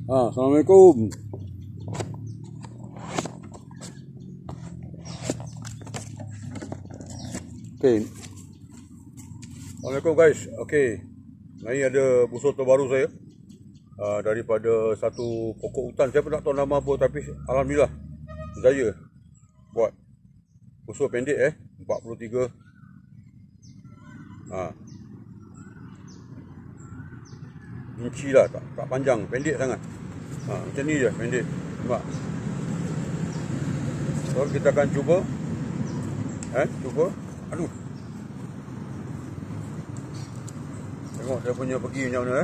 Assalamualaikum. Okay. Assalamualaikum guys. Okay, ini ada busur terbaru saya daripada satu pokok hutan. Saya pun tak tahu nama apa, tapi alhamdulillah saya buat busur pendek 43. Inci lah, tak panjang, pendek sangat. Macam ni je, pendek. Nampak? So kita akan cuba aduh, tengok dia punya pergi macam mana.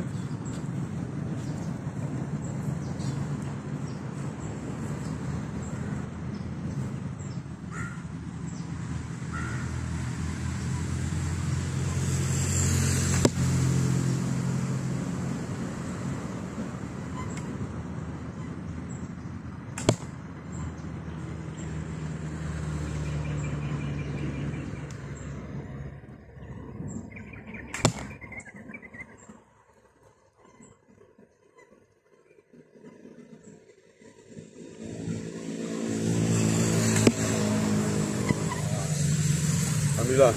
Alhamdulillah.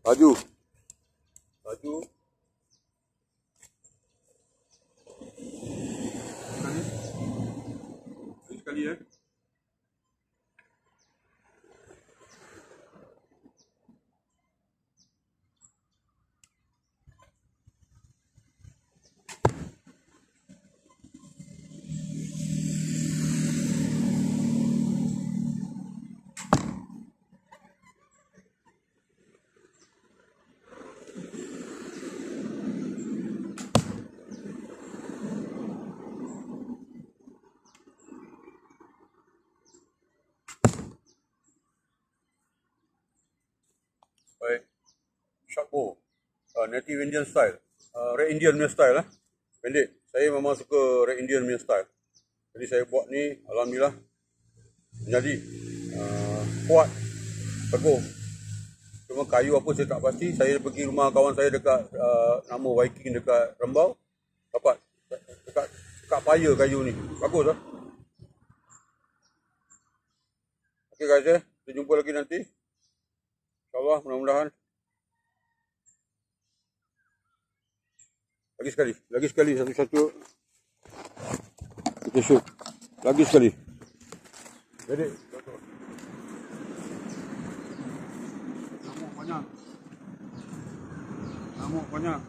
Laju. Sekali. Baik, sharp bow, native Indian style, Red Indian punya style pendek. Saya memang suka Red Indian punya style, jadi saya buat ni, alhamdulillah menjadi kuat, teguh. Cuma kayu apa saya tak pasti. Saya pergi rumah kawan saya dekat nama Viking dekat Rembau, dapat dekat paya kayu ni, bagus lah. Ok guys, kita jumpa lagi nanti. InsyaAllah, mudah-mudahan. Lagi sekali, satu-satu. Kita shoot. Lagi sekali. Jadi, Namuk banyak.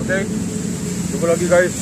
Okay, jumpa lagi guys.